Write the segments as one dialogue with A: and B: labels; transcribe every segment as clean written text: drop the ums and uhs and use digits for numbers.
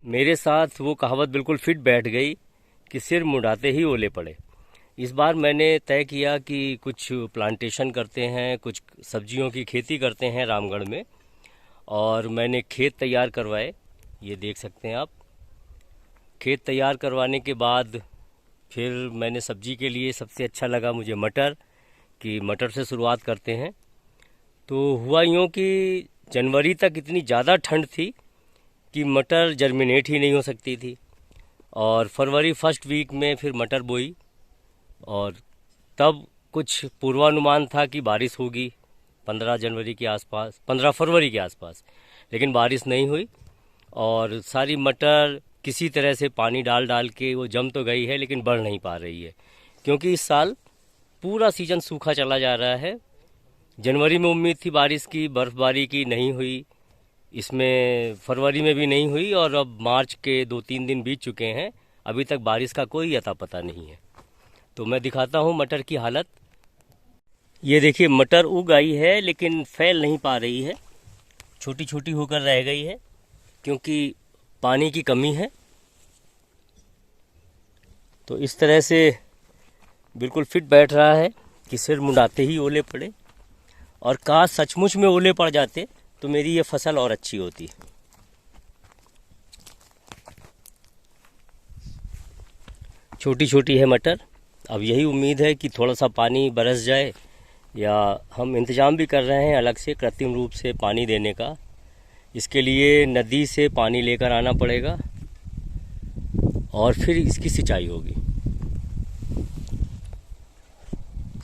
A: मेरे साथ वो कहावत बिल्कुल फिट बैठ गई कि सिर मुंडाते ही ओले पड़े। इस बार मैंने तय किया कि कुछ प्लांटेशन करते हैं, कुछ सब्जियों की खेती करते हैं रामगढ़ में। और मैंने खेत तैयार करवाए, ये देख सकते हैं आप। खेत तैयार करवाने के बाद फिर मैंने सब्जी के लिए सबसे अच्छा लगा मुझे मटर, कि मटर से शुरुआत करते हैं। तो हुआ यूँ कि जनवरी तक इतनी ज़्यादा ठंड थी कि मटर जर्मिनेट ही नहीं हो सकती थी। और फरवरी फर्स्ट वीक में फिर मटर बोई, और तब कुछ पूर्वानुमान था कि बारिश होगी 15 जनवरी के आसपास, 15 फरवरी के आसपास। लेकिन बारिश नहीं हुई और सारी मटर किसी तरह से पानी डाल डाल के वो जम तो गई है, लेकिन बढ़ नहीं पा रही है, क्योंकि इस साल पूरा सीजन सूखा चला जा रहा है। जनवरी में उम्मीद थी बारिश की, बर्फबारी की, नहीं हुई। इसमें फरवरी में भी नहीं हुई और अब मार्च के 2-3 दिन बीत चुके हैं, अभी तक बारिश का कोई अता पता नहीं है। तो मैं दिखाता हूँ मटर की हालत। ये देखिए, मटर उग आई है लेकिन फैल नहीं पा रही है, छोटी छोटी होकर रह गई है, क्योंकि पानी की कमी है। तो इस तरह से बिल्कुल फिट बैठ रहा है कि सिर मुंडाते ही ओले पड़े। और काश सचमुच में ओले पड़ जाते तो मेरी ये फसल और अच्छी होती। छोटी छोटी है मटर। अब यही उम्मीद है कि थोड़ा सा पानी बरस जाए, या हम इंतज़ाम भी कर रहे हैं अलग से कृत्रिम रूप से पानी देने का। इसके लिए नदी से पानी लेकर आना पड़ेगा और फिर इसकी सिंचाई होगी।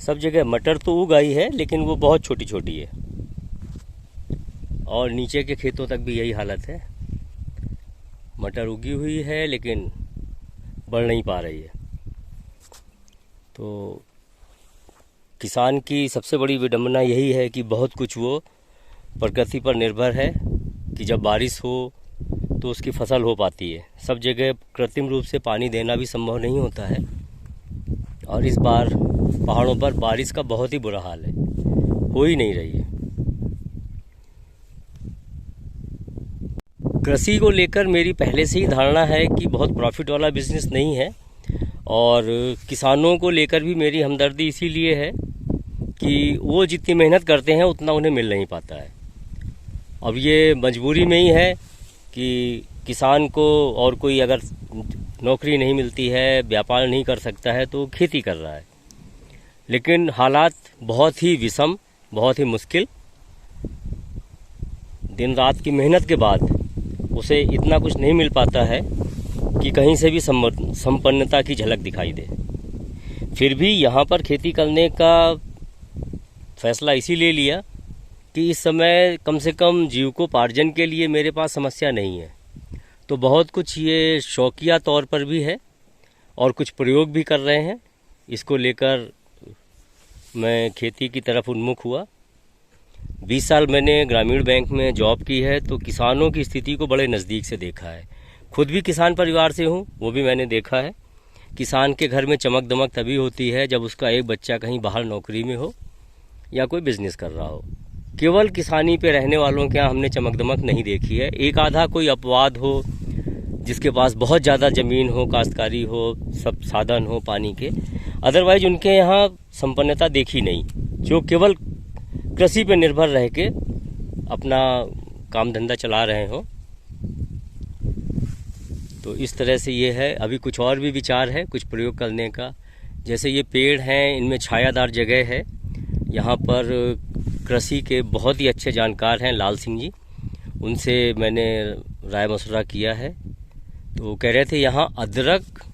A: सब जगह मटर तो उग आई है लेकिन वो बहुत छोटी छोटी है, और नीचे के खेतों तक भी यही हालत है। मटर उगी हुई है लेकिन बढ़ नहीं पा रही है। तो किसान की सबसे बड़ी विडंबना यही है कि बहुत कुछ वो प्रकृति पर निर्भर है कि जब बारिश हो तो उसकी फसल हो पाती है। सब जगह कृत्रिम रूप से पानी देना भी संभव नहीं होता है, और इस बार पहाड़ों पर बारिश का बहुत ही बुरा हाल है, हो ही नहीं रही है। कृषि को लेकर मेरी पहले से ही धारणा है कि बहुत प्रॉफिट वाला बिजनेस नहीं है, और किसानों को लेकर भी मेरी हमदर्दी इसीलिए है कि वो जितनी मेहनत करते हैं उतना उन्हें मिल नहीं पाता है। अब ये मजबूरी में ही है कि किसान को और कोई अगर नौकरी नहीं मिलती है, व्यापार नहीं कर सकता है, तो खेती कर रहा है। लेकिन हालात बहुत ही विषम, बहुत ही मुश्किल। दिन रात की मेहनत के बाद उसे इतना कुछ नहीं मिल पाता है कि कहीं से भी संपन्नता की झलक दिखाई दे। फिर भी यहाँ पर खेती करने का फैसला इसीलिए लिया कि इस समय कम से कम जीविकोपार्जन के लिए मेरे पास समस्या नहीं है। तो बहुत कुछ ये शौकिया तौर पर भी है और कुछ प्रयोग भी कर रहे हैं। इसको लेकर मैं खेती की तरफ उन्मुख हुआ। 20 साल मैंने ग्रामीण बैंक में जॉब की है, तो किसानों की स्थिति को बड़े नज़दीक से देखा है। खुद भी किसान परिवार से हूँ, वो भी मैंने देखा है। किसान के घर में चमक दमक तभी होती है जब उसका एक बच्चा कहीं बाहर नौकरी में हो या कोई बिजनेस कर रहा हो। केवल किसानी पे रहने वालों के यहाँ हमने चमक दमक नहीं देखी है। एक आधा कोई अपवाद हो जिसके पास बहुत ज़्यादा ज़मीन हो, काश्तकारी हो, सब साधन हो पानी के, अदरवाइज उनके यहाँ संपन्नता देखी नहीं, जो केवल कृषि पे निर्भर रह के अपना काम धंधा चला रहे हो। तो इस तरह से ये है। अभी कुछ और भी विचार है कुछ प्रयोग करने का। जैसे ये पेड़ हैं, इनमें छायादार जगह है। यहाँ पर कृषि के बहुत ही अच्छे जानकार हैं लाल सिंह जी, उनसे मैंने राय मशवरा किया है। तो कह रहे थे यहाँ अदरक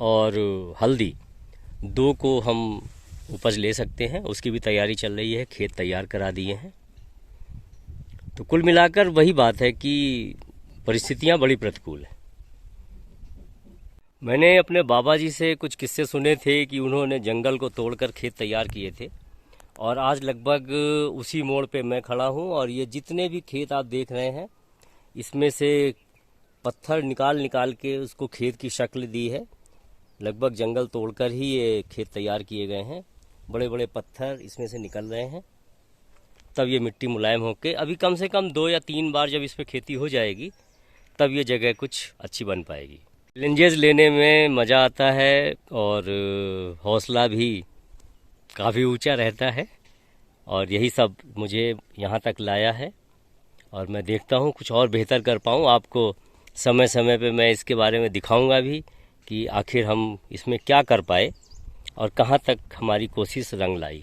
A: और हल्दी दो को हम उपज ले सकते हैं, उसकी भी तैयारी चल रही है, खेत तैयार करा दिए हैं। तो कुल मिलाकर वही बात है कि परिस्थितियाँ बड़ी प्रतिकूल हैं। मैंने अपने बाबा जी से कुछ किस्से सुने थे कि उन्होंने जंगल को तोड़कर खेत तैयार किए थे, और आज लगभग उसी मोड़ पे मैं खड़ा हूँ। और ये जितने भी खेत आप देख रहे हैं, इसमें से पत्थर निकाल निकाल के उसको खेत की शक्ल दी है। लगभग जंगल तोड़कर ही ये खेत तैयार किए गए हैं। बड़े बड़े पत्थर इसमें से निकल रहे हैं, तब ये मिट्टी मुलायम होके, अभी कम से कम 2 या 3 बार जब इस पर खेती हो जाएगी तब ये जगह कुछ अच्छी बन पाएगी। चैलेंजेस लेने में मज़ा आता है और हौसला भी काफ़ी ऊंचा रहता है, और यही सब मुझे यहाँ तक लाया है। और मैं देखता हूँ कुछ और बेहतर कर पाऊँ। आपको समय समय पे मैं इसके बारे में दिखाऊंगा भी कि आखिर हम इसमें क्या कर पाए और कहाँ तक हमारी कोशिश रंग लाई।